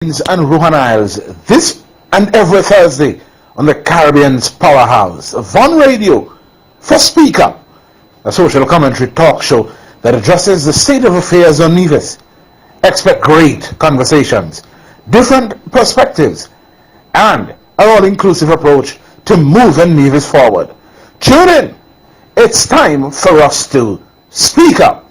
And Rohan this and every Thursday on the Caribbean's powerhouse, Von Radio, for Speak Up, a social commentary talk show that addresses the state of affairs on Nevis. Expect great conversations, different perspectives, and an all-inclusive approach to moving Nevis forward. Tune in. It's time for us to speak up.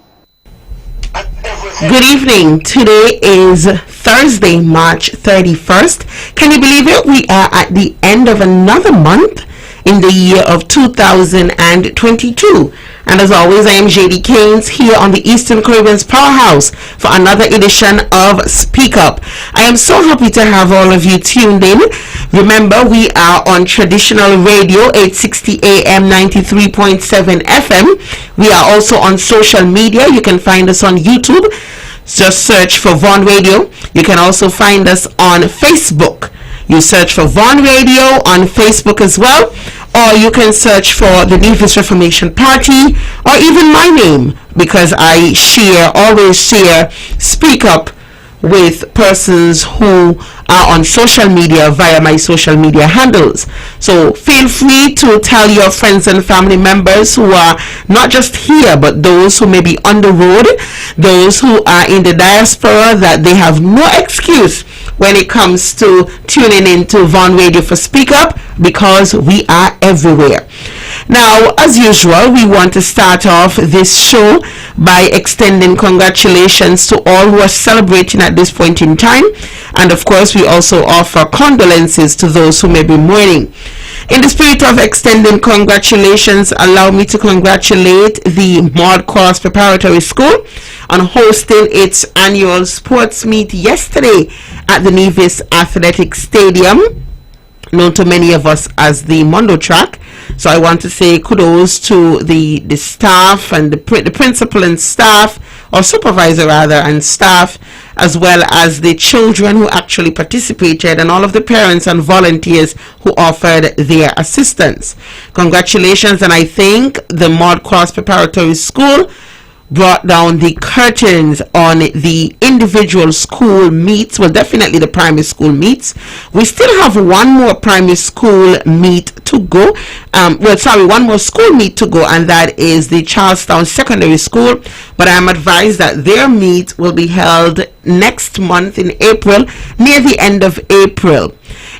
Good evening. Today is Thursday, March 31st. Can you believe it? We are at the end of another month in the year of 2022. And as always, I am Jaedee Caines here on the Eastern Caribbean's powerhouse for another edition of Speak Up. I am so happy to have all of you tuned in. Remember, we are on traditional radio, 860 AM, 93.7 FM. We are also on social media. You can find us on YouTube. Just search for Von Radio. You can also find us on Facebook. You search for Von Radio on Facebook as well, or you can search for the Nevis Reformation Party, or even my name, because I always share Speak Up with persons who are on social media via my social media handles. So feel free to tell your friends and family members who are not just here, but those who may be on the road, those who are in the diaspora, that they have no excuse when it comes to tuning into Von Radio for Speak Up, because we are everywhere. Now, as usual, we want to start off this show by extending congratulations to all who are celebrating at this point in time. And of course, we also offer condolences to those who may be mourning. In the spirit of extending congratulations, allow me to congratulate the Maud Cross Preparatory School on hosting its annual sports meet yesterday at the Nevis Athletic Stadium, known to many of us as the Mondo Track. So I want to say kudos to the staff and the principal and staff, or supervisor rather, and staff, as well as the children who actually participated, and all of the parents and volunteers who offered their assistance. Congratulations. And I think the Maud Cross Preparatory School brought down the curtains on the individual school meets. Well, definitely the primary school meets. We still have one more primary school meet to go. One more school meet to go, and that is the Charlestown Secondary School. But I'm advised that their meet will be held next month in April, near the end of April.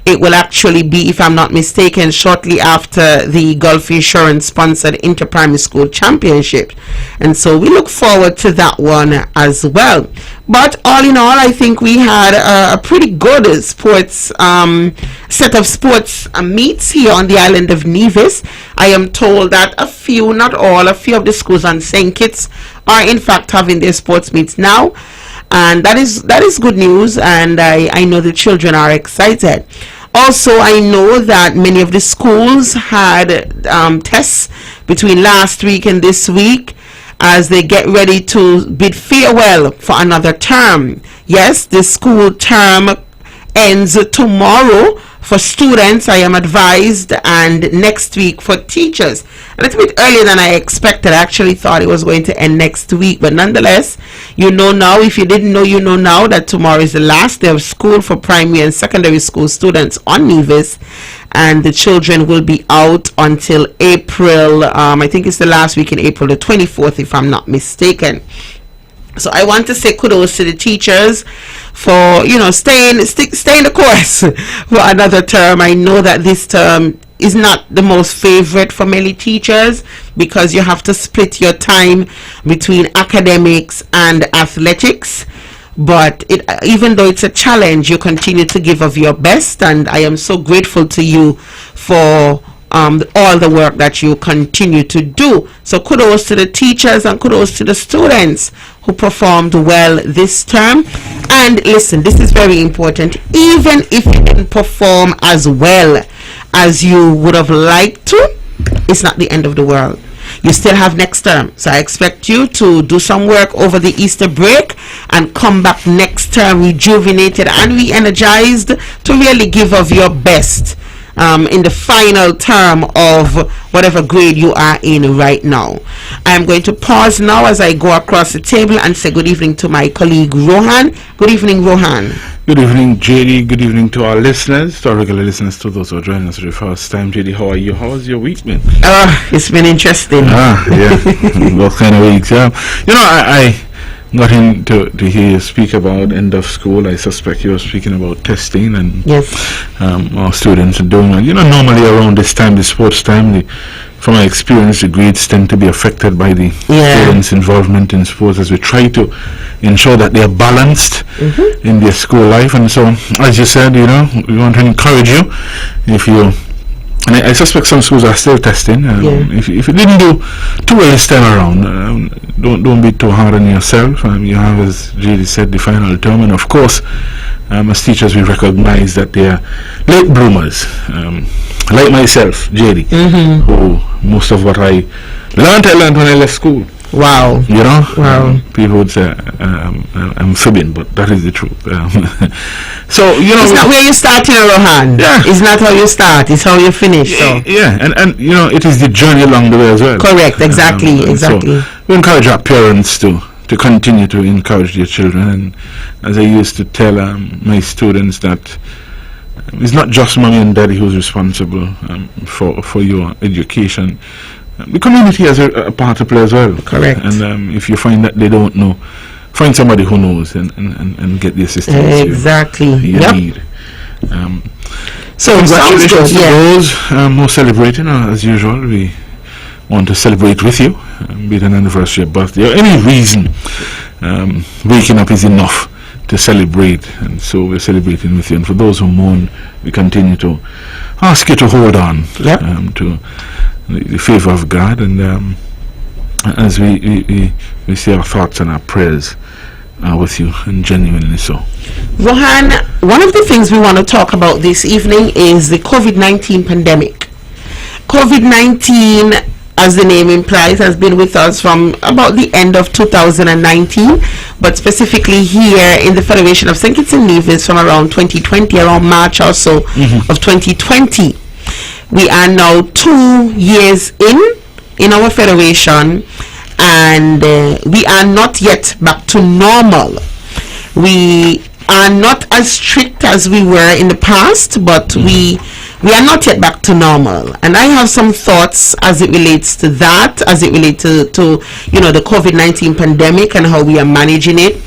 It will actually be, if I'm not mistaken, shortly after the Gulf Insurance sponsored Inter-Primary School Championship. And so we look forward to that one as well. But all in all, I think we had a pretty good sports set of sports meets here on the island of Nevis. I am told that a few, not all, a few of the schools on St. Kitts are in fact having their sports meets now. And that is good news, and I know the children are excited. Also, I know that many of the schools had tests between last week and this week as they get ready to bid farewell for another term. Yes, the school term ends tomorrow for students, I am advised, and next week for teachers. A little bit earlier than I expected. I actually thought it was going to end next week, but nonetheless, you know now, if you didn't know, you know now, that tomorrow is the last day of school for primary and secondary school students on Nevis, and the children will be out until April, I think it's the last week in April, the 24th, if I'm not mistaken. So I want to say kudos to the teachers for, staying the course for another term. I know that this term is not the most favorite for many teachers, because you have to split your time between academics and athletics. But even though it's a challenge, you continue to give of your best, and I am so grateful to you for all the work that you continue to do. So kudos to the teachers and kudos to the students who performed well this term. And listen, this is very important. Even if you didn't perform as well as you would have liked to, it's not the end of the world. You still have next term. So I expect you to do some work over the Easter break and come back next term rejuvenated and re-energized to really give of your best in the final term of whatever grade you are in right now. I am going to pause now as I go across the table and say good evening to my colleague Rohan. Good evening, Rohan. Good evening, Jaedee. Good evening to our listeners, to our regular listeners, to those who are joining us for the first time. Jaedee, how are you? How has your week been? It's been interesting. Yeah. What kind of weeks? I got in to hear you speak about end of school. I suspect you were speaking about testing and Yes. our students are doing. Normally around this time, the sports time, from my experience, the grades tend to be affected by the students' involvement in sports as we try to ensure that they are balanced in their school life. And so, as you said, we want to encourage you. And I suspect some schools are still testing. If you didn't do too well this time around, don't be too hard on yourself. You have, as Jaedee said, the final term, and of course, as teachers, we recognize that they are late bloomers, like myself, Jaedee, who most of what I learned when I left school. Wow. Wow. People would say I'm fibbing, but that is the truth. So it's not where you start, Rohan. Yeah. It's not how you start; it's how you finish. So. Yeah, and it is the journey along the way as well. Correct. Exactly. Exactly. So we encourage our parents to continue to encourage their children, and as I used to tell my students that it's not just mommy and daddy who's responsible for your education. The community has a part to play as well. Correct. And if you find that they don't know, find somebody who knows and get the assistance you need. So congratulations to those who are celebrating. As usual, we want to celebrate with you, be it an anniversary, a birthday, or any reason. Waking up is enough to celebrate, and so we're celebrating with you. And for those who mourn, we continue to ask you to hold on to the favor of God, and as we say our thoughts and our prayers with you, and genuinely so. Rohan, one of the things we want to talk about this evening is the COVID-19 pandemic. COVID-19, as the name implies, has been with us from about the end of 2019, but specifically here in the Federation of St. Kitts and Nevis from around 2020, around March or so of 2020. We are now 2 years in our federation, and we are not yet back to normal. We are not as strict as we were in the past, but we are not yet back to normal. And I have some thoughts as it relates to that, as it relates to the COVID-19 pandemic and how we are managing it.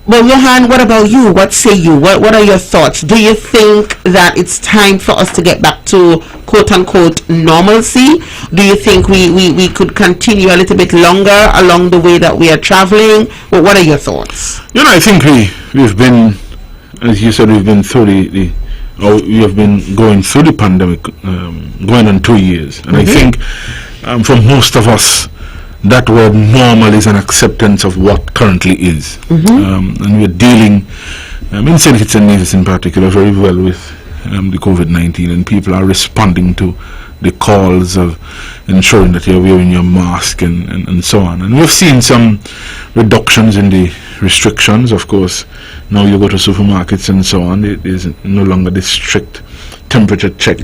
But Rohan, what about you? What say you? What are your thoughts? Do you think that it's time for us to get back to quote-unquote normalcy? Do you think we could continue a little bit longer along the way that we are traveling? Well, what are your thoughts? I think we've been, as you said, we've been through we have been going through the pandemic, going on 2 years. And I think for most of us, that word normal is an acceptance of what currently is. And we're dealing, in St. Kitts and Nevis in particular, very well with the COVID-19, and people are responding to the calls of ensuring that you're wearing your mask and so on. And we've seen some reductions in the restrictions. Of course, now you go to supermarkets and so on, it is no longer the strict temperature check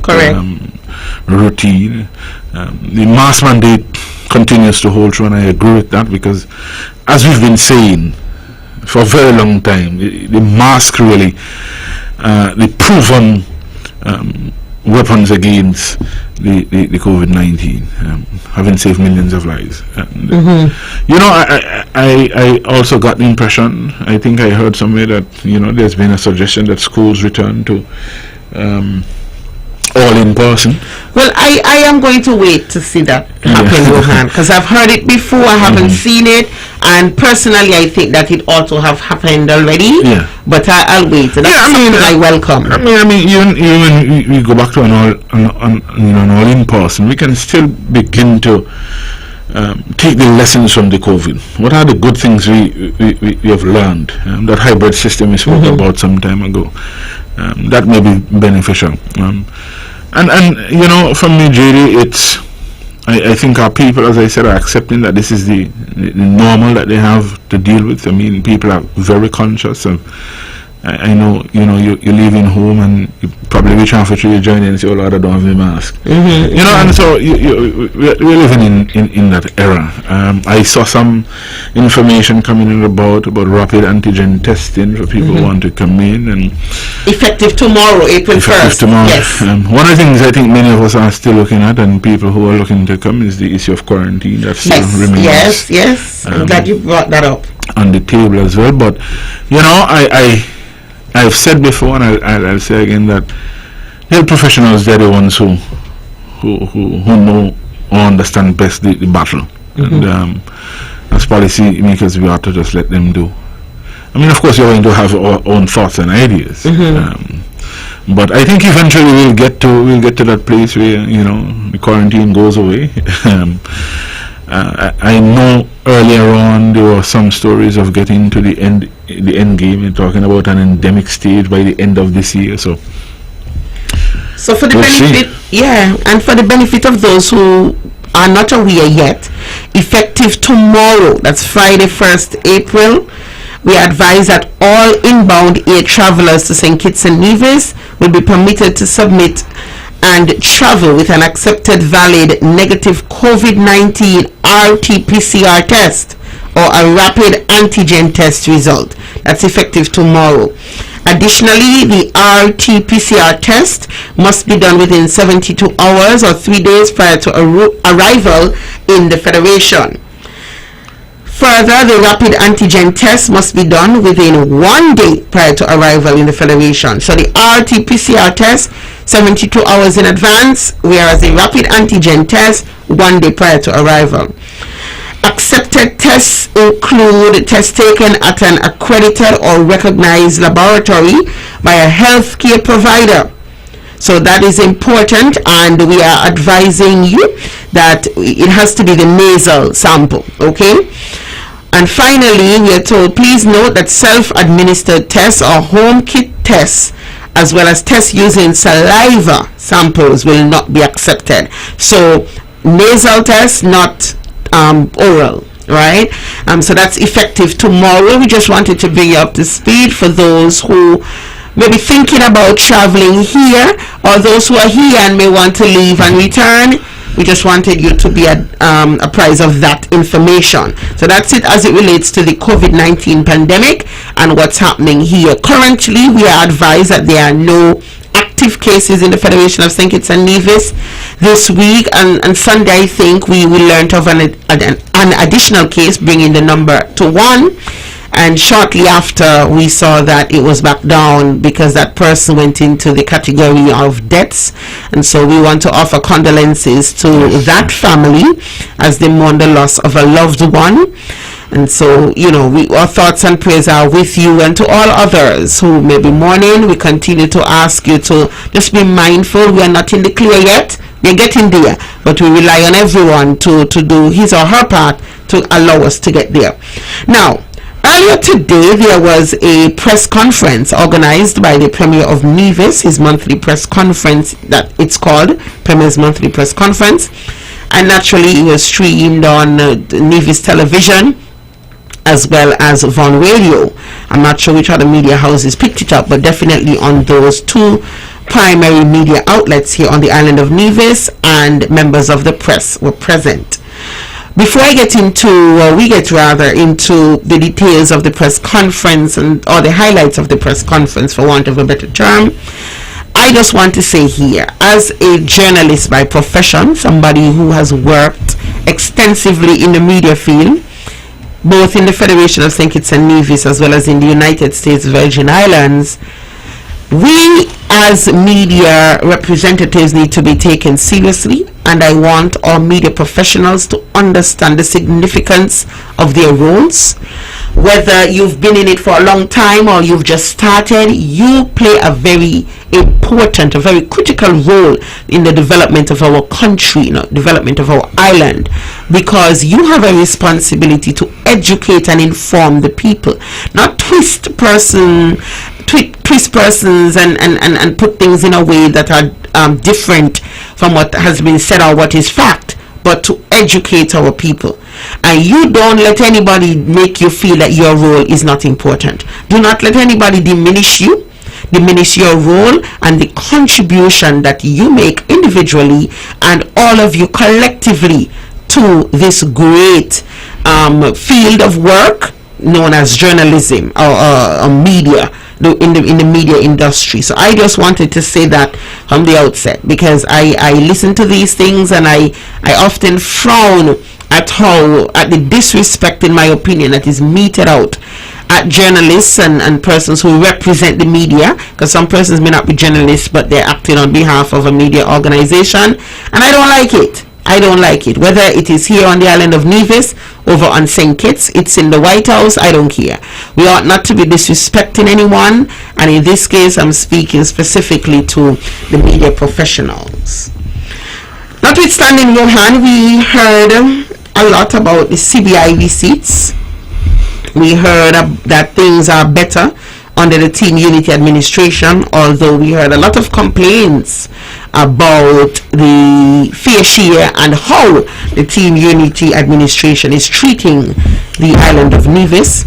routine. The mask mandate continues to hold true, and I agree with that, because as we've been saying for a very long time, the mask really the proven weapons against the COVID-19, having saved millions of lives. And, I also got the impression, I think I heard somewhere that there's been a suggestion that schools return to all in person. Well, I am going to wait to see that happen, Rohan, because I've heard it before, I haven't seen it, and personally I think that it ought to have happened already. But I'll wait. And that's something I welcome. Even when we go back to an all in person, we can still begin to take the lessons from the COVID. What are the good things we have learned? That hybrid system we spoke about some time ago. That may be beneficial. And for me, Jaedee, it's I think our people, as I said, are accepting that this is the normal that they have to deal with. I mean, people are very conscious of I know, you're leaving home and you probably reach out for you join in and say, oh Lord, I don't have my mask. And so we're living in that era. I saw some information coming in about rapid antigen testing for people who want to come in, and effective tomorrow, April 1st. Tomorrow. Yes. One of the things I think many of us are still looking at, and people who are looking to come, is the issue of quarantine that still remains. Yes. I'm glad you brought that up on the table as well. But I've said before, and I'll say again, that health professionals, they're the ones who know or understand best the battle. And as policy makers, we ought to just let them do. I mean, of course, we're going to have our own thoughts and ideas. But I think eventually we'll get to that place where the quarantine goes away. I know earlier on there were some stories of getting to the end game and talking about an endemic stage by the end of this year. So for the benefit, and for the benefit of those who are not aware yet, effective tomorrow, that's Friday, 1st April, we advise that all inbound air travelers to St. Kitts and Nevis will be permitted to submit and travel with an accepted valid negative COVID-19 RT-PCR test or a rapid antigen test result. That's effective tomorrow. Additionally, the RT-PCR test must be done within 72 hours or 3 days prior to arrival in the Federation. Further, the rapid antigen test must be done within 1 day prior to arrival in the Federation. So the RT-PCR test, 72 hours in advance, whereas the rapid antigen test, 1 day prior to arrival. Accepted tests include tests taken at an accredited or recognized laboratory by a healthcare provider. So that is important, and we are advising you that it has to be the nasal sample, okay? And finally, we are told, please note that self-administered tests or home kit tests, as well as tests using saliva samples, will not be accepted. So nasal tests, not oral, right? So that's effective tomorrow. We just wanted to bring you up to speed for those who may be thinking about traveling here, or those who are here and may want to leave and return. We just wanted you to be apprised of that information. So that's it as it relates to the COVID-19 pandemic and what's happening here. Currently, we are advised that there are no active cases in the Federation of St. Kitts and Nevis this week, and Sunday I think we learned of an additional case, bringing the number to 1. And shortly after, we saw that it was back down because that person went into the category of deaths. And so we want to offer condolences to that family as they mourn the loss of a loved one. And so, our thoughts and prayers are with you, and to all others who may be mourning. We continue to ask you to just be mindful. We are not in the clear yet. We're getting there, but we rely on everyone to do his or her part to allow us to get there. Now, earlier today, there was a press conference organized by the Premier of Nevis, his monthly press conference that it's called, Premier's Monthly Press Conference. And naturally, it was streamed on Nevis Television as well as Von Radio. I'm not sure which other media houses picked it up, but definitely on those two primary media outlets here on the island of Nevis, and members of the press were present. Before I get into, into the details of the press conference or the highlights of the press conference, for want of a better term, I just want to say here, as a journalist by profession, somebody who has worked extensively in the media field, both in the Federation of St. Kitts and Nevis as well as in the United States Virgin Islands, we as media representatives need to be taken seriously, and I want our media professionals to understand the significance of their roles. Whether you've been in it for a long time or you've just started, you play a very important, a very critical role in the development of our country, development of our island, because you have a responsibility to educate and inform the people, not twist persons and put things in a way that are different from what has been said or what is fact, but to educate our people. And you don't let anybody make you feel that your role is not important. Do not let anybody diminish you, diminish your role and the contribution that you make individually and all of you collectively to this great field of work known as journalism or media in the media industry. So I just wanted to say that from the outset, because I listen to these things and I often frown at the disrespect, in my opinion, that is meted out at journalists and persons who represent the media, because some persons may not be journalists but they're acting on behalf of a media organization, and I don't like it. I don't like it. Whether it is here on the island of Nevis, over on St. Kitts, it's in the White House, I don't care. We ought not to be disrespecting anyone, and in this case I'm speaking specifically to the media professionals. Notwithstanding, Rohan, we heard a lot about the CBI receipts. We heard that things are better under the Team Unity administration, although we heard a lot of complaints about the fair share and how the Team Unity administration is treating the island of Nevis.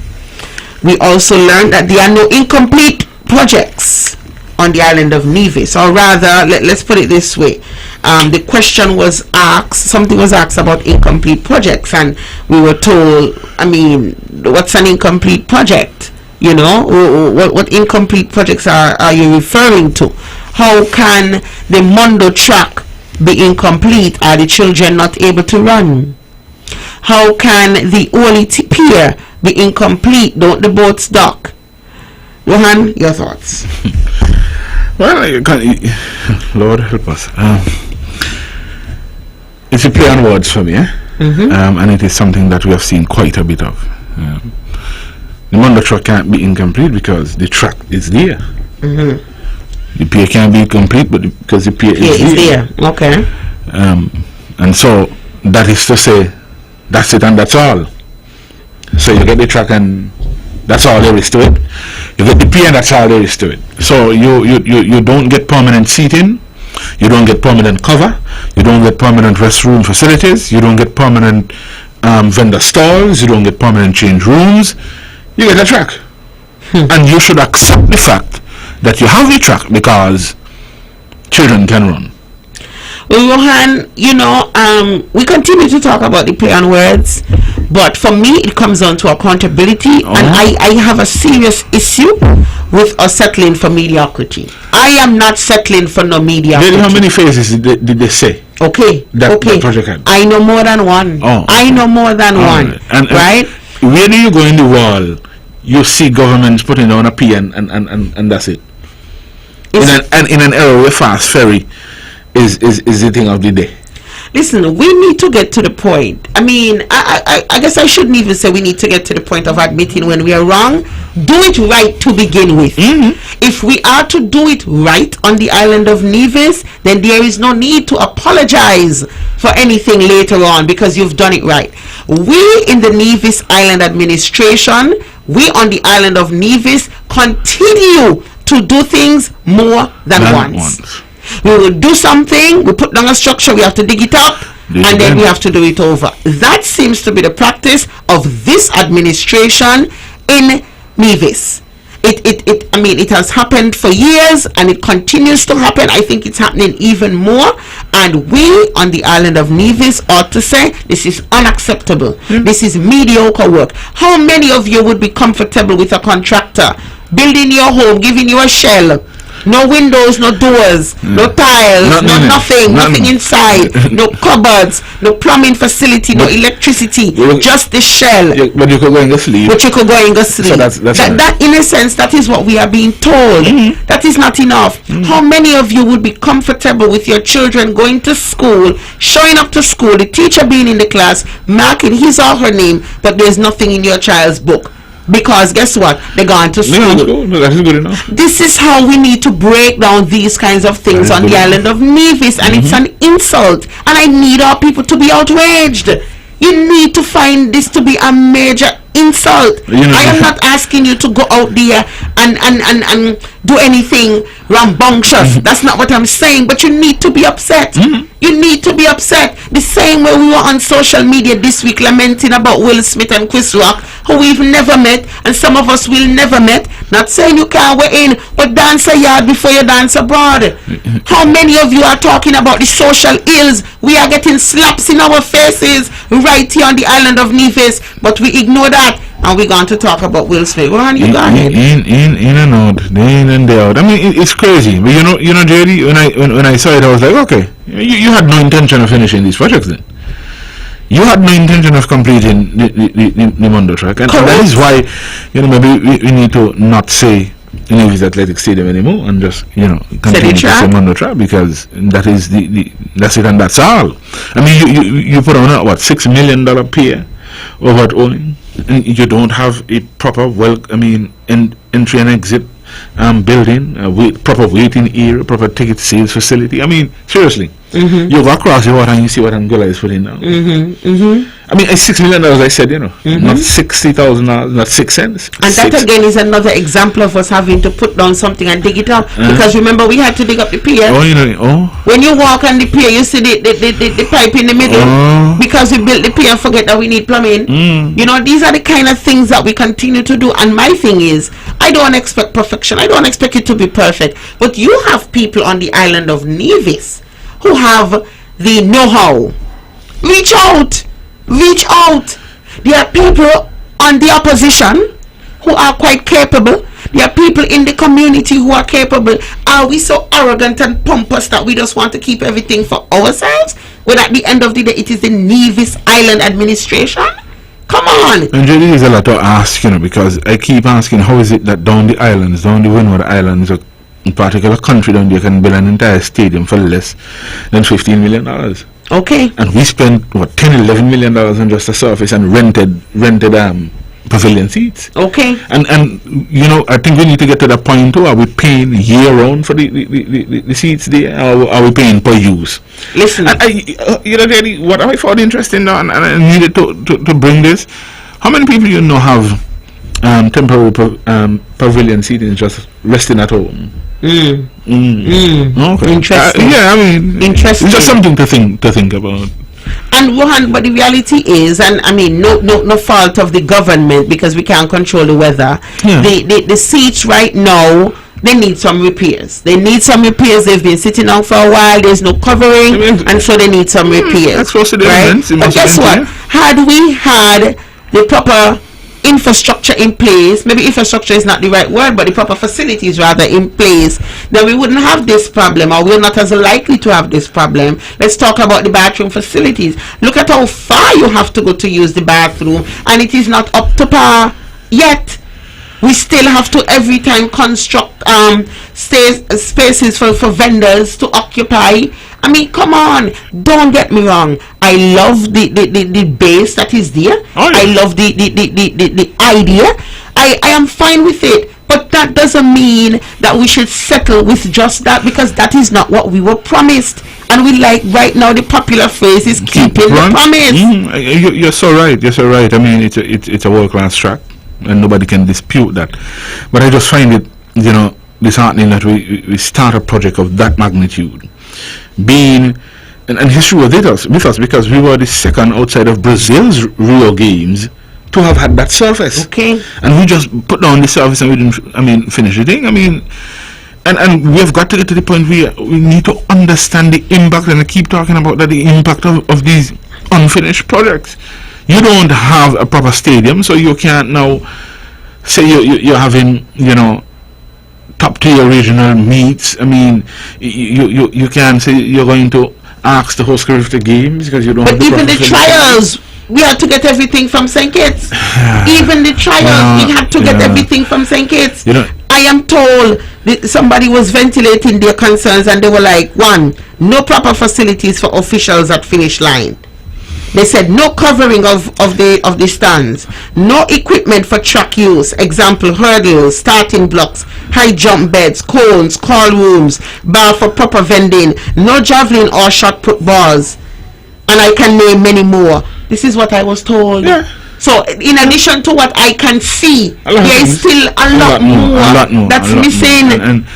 We also learned that there are no incomplete projects on the island of Nevis, or rather, let's put it this way. The question was asked, something was asked about incomplete projects, and we were told, I mean, what's an incomplete project? You know, what incomplete projects are you referring to? How can the Mondo track be incomplete? Are the children not able to run? How can the Oli pier be incomplete? Don't the boats dock? Rohan, your thoughts? Well, you can't, Lord help us. It's a play on words for me, and it is something that we have seen quite a bit of. The Mondo track can't be incomplete because the track is there. The pier can't be complete, but because the pier is there. Okay. And so that is to say, that's it and that's all. So you get the track and that's all there is to it. You get the pier and that's all there is to it. So you don't get permanent seating, you don't get permanent cover, you don't get permanent restroom facilities, you don't get permanent vendor stalls, you don't get permanent change rooms. You get a track. And you should accept the fact that you have the track because children can run. Well, Rohan, you know, we continue to talk about the play on words, but for me it comes down to accountability, and I have a serious issue with us settling for mediocrity. I am not settling for no mediocrity. How many phases did they say? Okay, that project had? I know more than one. I know more than one. And right? Where do you go in the world? You see governments putting down a P and that's it. In an era where fast ferry is the thing of the day. Listen, we need to get to the point. I mean, I guess I shouldn't even say we need to get to the point of admitting when we are wrong. Do it right to begin with. If we are to do it right on the island of Nevis, then there is no need to apologize for anything later on because you've done it right. We in the Nevis Island Administration, we on the island of Nevis continue to do things more than once. We will do something, we put down a structure, we have to dig it up, and then we have to do it over. That seems to be the practice of this administration in Nevis. I mean, it has happened for years and it continues to happen. I think it's happening even more, and we on the island of Nevis ought to say this is unacceptable. This is mediocre work. How many of you would be comfortable with a contractor building your home, giving you a shell, no windows, no doors, no tiles, nothing inside, no cupboards, no plumbing facility, no electricity, just the shell. But you could go and go sleep. So that in a sense, that is what we are being told. That is not enough. How many of you would be comfortable with your children going to school, showing up to school, the teacher being in the class, marking his or her name, but there's nothing in your child's book? Because guess what? They're going to school. That is good enough. This is how we need to break down these kinds of things on the island of Nevis, and it's an insult. And I need our people to be outraged. You need to find this to be a major insult. I am not asking you to go out there and do anything rambunctious. That's not what I'm saying. But you need to be upset. You need to be upset. The same way we were on social media this week lamenting about Will Smith and Chris Rock, who we've never met, and some of us will never met. Not saying you can't weigh in, but dance a yard before you dance abroad. How many of you are talking about the social ills? We are getting slaps in our faces right here on the island of Nevis, but we ignore that. And we're going to talk about Will Smith. Rohan, you got it. In and out, day in and day out. I mean, it's crazy. But you know, Jaedee, when I saw it, I was like, okay, you had no intention of finishing these projects then. You had no intention of completing the Mondo track, and that is why, maybe we need to not say Nevis Athletic Stadium anymore, and just continue to say Mondo track, because that is that's it and that's all. I mean, you put on a $6 million pier over at Owing, and you don't have a proper entry and exit building, proper waiting area, proper ticket sales facility. I mean, seriously. You go across the water and you see what Angola is putting now. I mean, it's $6 million, I said, not $60,000, not 6 cents. And that again is another example of us having to put down something and dig it up. Because remember, we had to dig up the pier. When you walk on the pier, you see the pipe in the middle. Because we built the pier and forget that we need plumbing. These are the kind of things that we continue to do. And my thing is, I don't expect perfection. I don't expect it to be perfect. But you have people on the island of Nevis who have the know-how. Reach out. There are people on the opposition who are quite capable. There are people in the community who are capable. Are we so arrogant and pompous that we just want to keep everything for ourselves, when at the end of the day it is the Nevis Island administration? Come on. And Jaedee, is a lot to ask, because I keep asking, how is it that down the islands, down the Windward Islands, in particular country down there, can build an entire stadium for less than $15 million? Okay. And we spent $10-11 million on just the surface and rented pavilion seats. Okay. And I think we need to get to the point too. Are we paying year round for the seats there, or are we paying per use? Listen, and Jaedee, what I found interesting now, and I needed to bring this. How many people have temporary pavilion seating just resting at home? Okay. Interesting. Interesting. It's just something to think about. And Rohan, but the reality is, and I mean, no fault of the government, because we can't control the weather. The seats right now, they need some repairs. They've been sitting down for a while. There's no covering, and so they need some repairs. That's supposed to be right? But guess what? Had we had the proper infrastructure in place, maybe infrastructure is not the right word, but the proper facilities rather in place, then we wouldn't have this problem, or we're not as likely to have this problem. Let's talk about the bathroom facilities. Look at how far you have to go to use the bathroom, and it is not up to par yet. We still have to every time construct spaces for vendors to occupy. I mean, come on, don't get me wrong. I love the base that is there. I love the idea. I am fine with it. But that doesn't mean that we should settle with just that, because that is not what we were promised. And we right now, the popular phrase is keeping the promise. You're so right. I mean, it's a world-class track, and nobody can dispute that. But I just find it, disheartening that we start a project of that magnitude, and history was with us, because we were the second outside of Brazil's Rio Games to have had that surface. Okay. And we just put down the surface and we didn't finish the thing. I mean, and we have got to get to the point where we need to understand the impact, and I keep talking about that, the impact of these unfinished projects. You don't have a proper stadium, so you can't now say you're having, top tier regional meets. I mean, you can't say you're going to ask the host of the games because you don't have the even the trials, we had to get everything from St. Kitts. Even the trials, we had to get everything from St. Kitts. I am told that somebody was ventilating their concerns, and they were like, one, no proper facilities for officials at finish line. They said no covering of the stands, no equipment for track use, example, hurdles, starting blocks, high jump beds, cones, call rooms, bar for proper vending, no javelin or shot put balls, and I can name many more. This is what I was told. So in addition to what I can see, there is still a lot more that's missing. And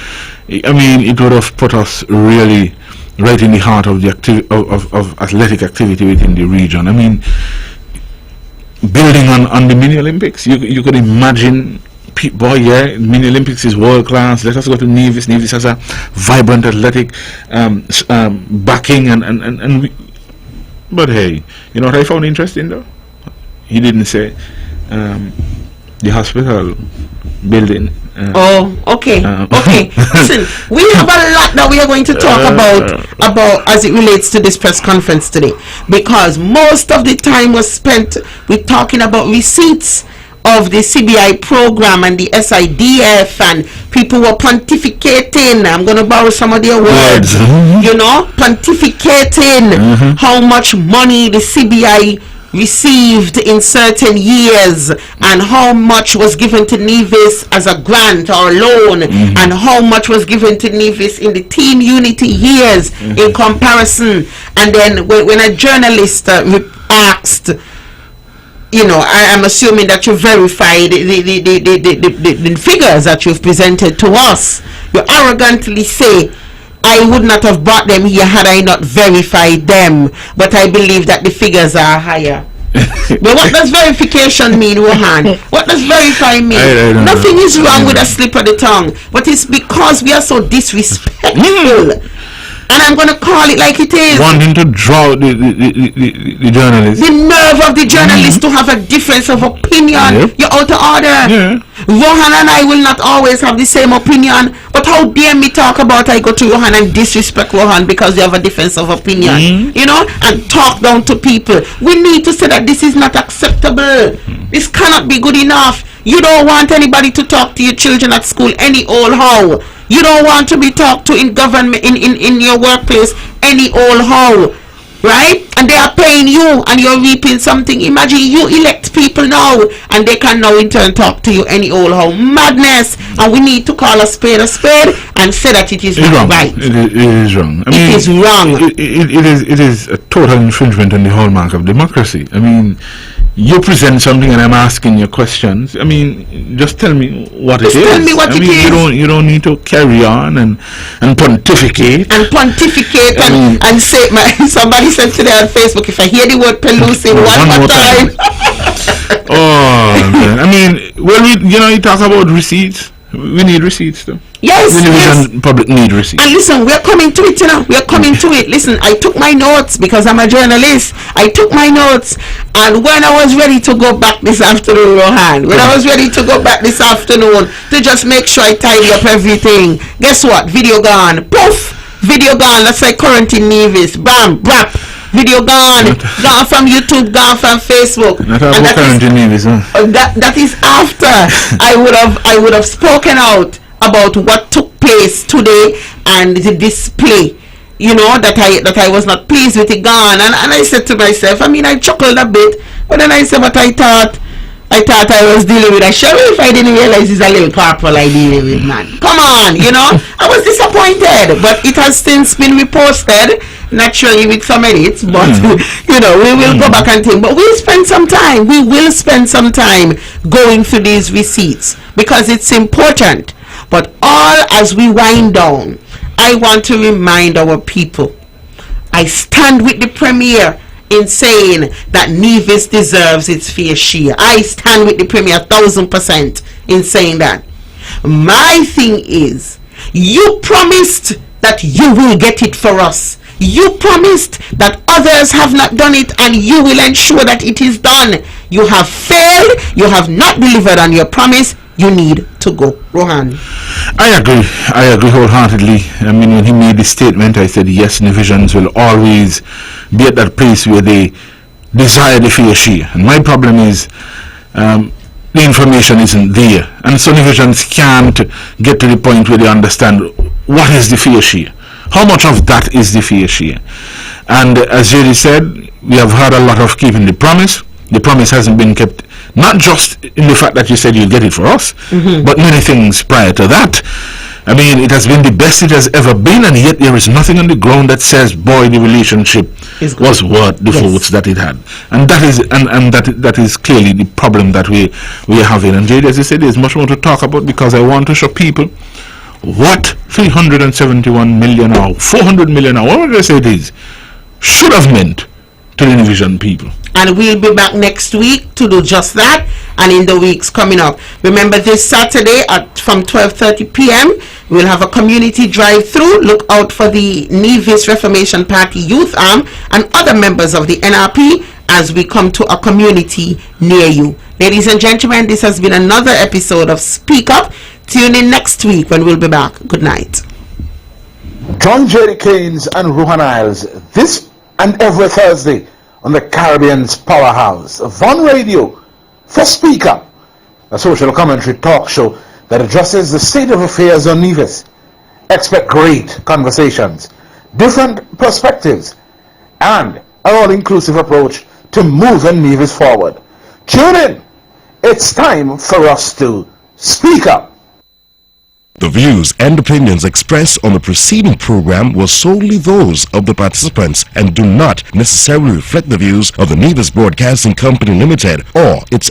I mean, it would have put us really right in the heart of the of athletic activity within the region. I mean, building on the mini Olympics, you could imagine, mini Olympics is world class. Let us go to Nevis. Nevis has a vibrant athletic backing and but hey, you know what I found interesting though? He didn't say the hospital building. Okay. Listen, we have a lot that we are going to talk about as it relates to this press conference today, because most of the time was spent with talking about receipts of the CBI program and the SIDF, and people were pontificating. I'm going to borrow some of their words. You know, pontificating how much money the CBI received in certain years, and how much was given to Nevis as a grant or loan, and how much was given to Nevis in the Team Unity years in comparison. And then when a journalist asked, you know, I am assuming that you verified the figures that you've presented to us, you arrogantly say, I would not have brought them here had I not verified them, but I believe that the figures are higher. But what does verification mean, Rohan? What does verify mean? I don't Nothing know. is wrong with a slip of the tongue, but it's because we are so disrespectful. And I'm going to call it like it is. Wanting to draw the journalists. The nerve of the journalist to have a difference of opinion. You're out of order. Rohan and I will not always have the same opinion, but how dare me talk about I go to Rohan and disrespect Rohan because you have a difference of opinion, you know, and talk down to people. We need to say that this is not acceptable. This cannot be good enough. You don't want anybody to talk to your children at school any old how. You don't want to be talked to in government, in your workplace any old how, right? And they are paying you and you're reaping something. Imagine you elect people now and they can now in turn talk to you any old how. Madness. And we need to call a spade and say that it is not right. It is wrong. I mean, it is wrong. It is a total infringement on the hallmark of democracy. I mean, you present something and I'm asking you questions. I mean, just tell me what it is. Tell me what it is. You don't need to carry on and pontificate. And pontificate and say, somebody said today on Facebook, if I hear the word Pelusi one more time. Oh, man. I mean, well, you talk about receipts. We need receipts though. Yes. Public need receipts. And listen, we're coming to it, We're coming to it. Listen, I took my notes because I'm a journalist. I took my notes, and when I was ready to go back this afternoon, Rohan, to just make sure I tidy up everything, guess what? Video gone. Poof! Video gone. That's like current in Nevis. Bam! Brap! Video gone from YouTube, gone from Facebook. That is after I would have spoken out about what took place today and the display, that I was not pleased with it gone. And I said to myself, I chuckled a bit, but then I said, but I thought I was dealing with a sheriff. I didn't realize it's a little corporal I dealing with, man. Come on, I was disappointed, but it has since been reposted, naturally with some edits, but we will go back and think. But we will spend some time going through these receipts because it's important. But all as we wind down, I want to remind our people, I stand with the Premier in saying that Nevis deserves its fair share. I stand with the Premier 1,000% in saying that. My thing is, you promised that you will get it for us. You promised that others have not done it, and you will ensure that it is done. You have failed. You have not delivered on your promise. You need to go. Rohan. I agree wholeheartedly. When he made this statement, I said, yes, Nevisians will always be at that place where they desire the fair share. And my problem is the information isn't there. And so Nevisians can't get to the point where they understand what is the fair share. How much of that is the fair share? And as Jaedee said, we have heard a lot of keeping the promise. The promise hasn't been kept, not just in the fact that you said you'll get it for us, but many things prior to that. I mean, it has been the best it has ever been, and yet there is nothing on the ground that says, boy, the relationship was worth the votes that it had. And that is that is clearly the problem that we are having. And Jaedee, as you said, there's much more to talk about, because I want to show people what 371 million or 400 million, or whatever they say it is, should have meant to the Division people. And we'll be back next week to do just that, and in the weeks coming up. Remember, this Saturday from 12:30 p.m. we'll have a community drive-through. Look out for the Nevis Reformation Party Youth Arm and other members of the NRP as we come to a community near you. Ladies and gentlemen, this has been another episode of Speak Up. Tune in next week when we'll be back. Good night. Join Jaedee Caines and Rohan this and every Thursday on the Caribbean's powerhouse, Von Radio, for Speak Up, a social commentary talk show that addresses the state of affairs on Nevis. Expect great conversations, different perspectives, and an all-inclusive approach to moving Nevis forward. Tune in. It's time for us to speak up. The views and opinions expressed on the preceding program were solely those of the participants and do not necessarily reflect the views of the Nevis Broadcasting Company Limited or its